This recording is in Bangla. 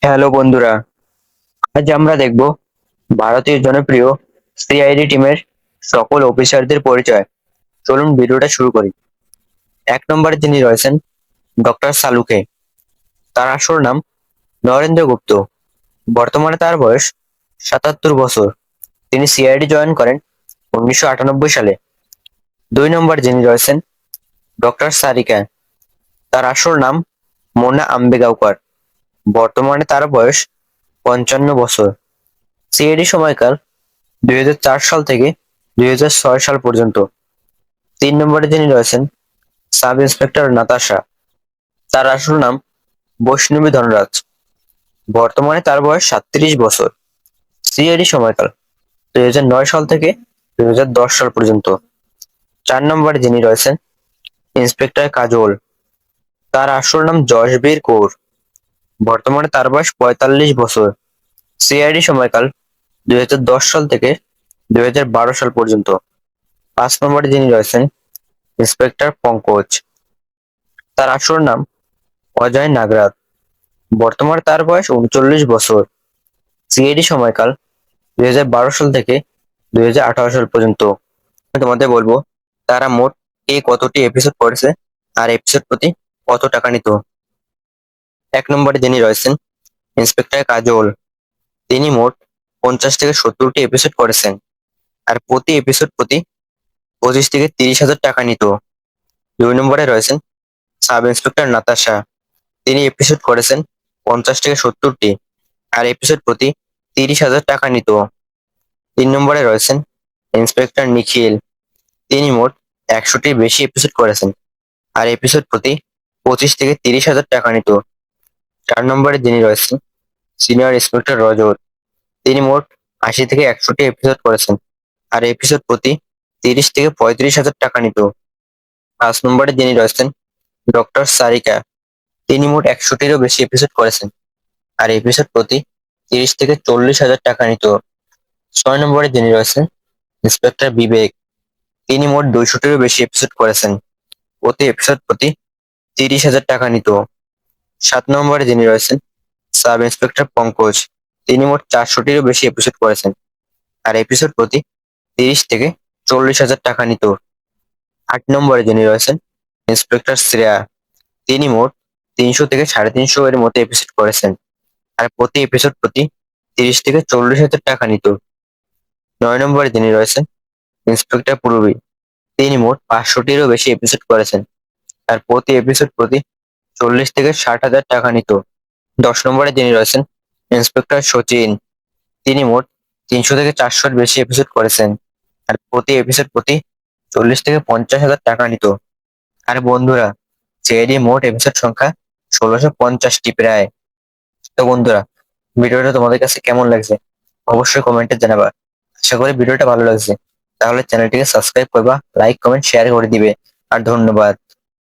হ্যালো বন্ধুরা, আজ আমরা দেখব ভারতীয় জনপ্রিয় সিআইডি টিমের সকল অফিসারদের পরিচয়। চলুন ভিডিওটা শুরু করি। এক নম্বরে যিনি রয়েছেন ডক্টর সালুকে। তার আসল নাম নরেন্দ্র গুপ্ত। বর্তমানে তার বয়স ৭৭ বছর। তিনি সিআইডি জয়েন করেন ১৯৯৮ সালে। দুই নম্বর যিনি রয়েছেন ডক্টর সারিকা। তার আসল নাম মোনা আম্বেগাঁওকর। বর্তমানে তার বয়স ৫৫ বছর। সিআইডি সময়কাল ২০০৪ সাল থেকে ২০০৬ সাল পর্যন্ত। তিন নম্বরে যিনি রয়েছেন সাব ইন্সপেক্টর নাতাশা। তার আসল নাম বৈষ্ণবী ধনরাজ। বর্তমানে তার বয়স ৩৭ বছর। সিআইডি সময়কাল ২০০৯ সাল থেকে ২০১০ সাল পর্যন্ত। চার নম্বরে যিনি রয়েছেন ইন্সপেক্টর কাজল। তার আসল নাম যশবীর কৌর। বর্তমানে তার বয়স ৪৫ বছর। সিআইডি সময়কাল ২০১০ সাল থেকে ২০১২ সাল পর্যন্ত। পাঁচ নম্বরে যিনি রয়েছেন ইন্সপেক্টর পঙ্কজ। তার আসল নাম অজয় নাগরাথ। বর্তমানে তার বয়স ৩৯ বছর। সিআইডি সময়কাল ২০১২ সাল থেকে ২০১৮ সাল পর্যন্ত। আমি তোমাদের বলবো তারা মোট কতটি এপিসোড করেছে আর এপিসোড প্রতি কত টাকা নিত। এক নম্বরে যিনি রয়েছেন ইন্সপেক্টর কাজল। তিনি মোট ৫০ থেকে ৭০টি এপিসোড করেছেন আর প্রতি এপিসোড প্রতি ২৫ থেকে ৩০ হাজার টাকা নিত। দুই নম্বরে রয়েছেন সাব ইন্সপেক্টর নাতাশা। তিনি এপিসোড করেছেন ৫০ থেকে ৭০টি আর এপিসোড প্রতি ৩০ হাজার টাকা নিত। তিন নম্বরে রয়েছেন ইন্সপেক্টর নিখিল। তিনি মোট ১০০টির বেশি এপিসোড করেছেন আর এপিসোড প্রতি ২৫ থেকে ৩০ হাজার টাকা নিত। চার নম্বরে যিনি রয়েছেন সিনিয়র ইন্সপেক্টর রজত। তিনি মোট ৮০ থেকে ১০০টি এপিসোড করেছেন আর এপিসোড প্রতি ৩০ থেকে ৩৫ হাজার টাকা নিত। পাঁচ নম্বরে যিনি রয়েছেন ডক্টর সারিকা। তিনি মোট ১০০টিরও বেশি এপিসোড করেছেন আর এপিসোড প্রতি ৩০ থেকে ৪০ হাজার টাকা নিত। ছয় নম্বরে যিনি রয়েছেন ইন্সপেক্টর বিবেক। তিনি মোট ২০০টিরও বেশি এপিসোড করেছেন, প্রতি এপিসোড প্রতি ৩০ হাজার টাকা নিত। সাত নম্বরে যিনি রয়েছেন সাব ইন্সপেক্টর পঙ্কজ। তিনি মোট ৪০০টিরও বেশি এপিসোড করেছেন আর এপিসোড প্রতি ৩০ থেকে ৪০ হাজার টাকা নিত। আট নম্বরে যিনি রয়েছেন ইন্সপেক্টর শ্রেয়া। তিনি মোট ৩০০ থেকে ৩৫০ এর মতো এপিসোড করেছেন আর প্রতি এপিসোড প্রতি ৩০ থেকে ৪০ হাজার টাকা নিত। নয় নম্বরে যিনি রয়েছেন ইন্সপেক্টর পূরবী। তিনি মোট ৫০০টিরও বেশি এপিসোড করেছেন আর প্রতি এপিসোড প্রতি ৪০ থেকে ৬০ হাজার টাকা নিত। ১০ নম্বরে যিনি রয়েছেন ইন্সপেক্টর সচিন। তিনি মোট ৩০০ থেকে ৪০০-র বেশি এপিসোড করেছেন আর প্রতি এপিসোড প্রতি ৪০ থেকে ৫০ হাজার টাকা নিত। আর বন্ধুরা, সিআইডি মোট এপিসোড সংখ্যা ১৬৫০টি প্রায়। তো বন্ধুরা, ভিডিওটা তোমাদের কাছে কেমন লাগছে অবশ্যই কমেন্টে জানাবা। আশা করি ভিডিওটা ভালো লাগছে। তাহলে চ্যানেলটিকে সাবস্ক্রাইব করবা, লাইক কমেন্ট শেয়ার করে দিবে। আর ধন্যবাদ।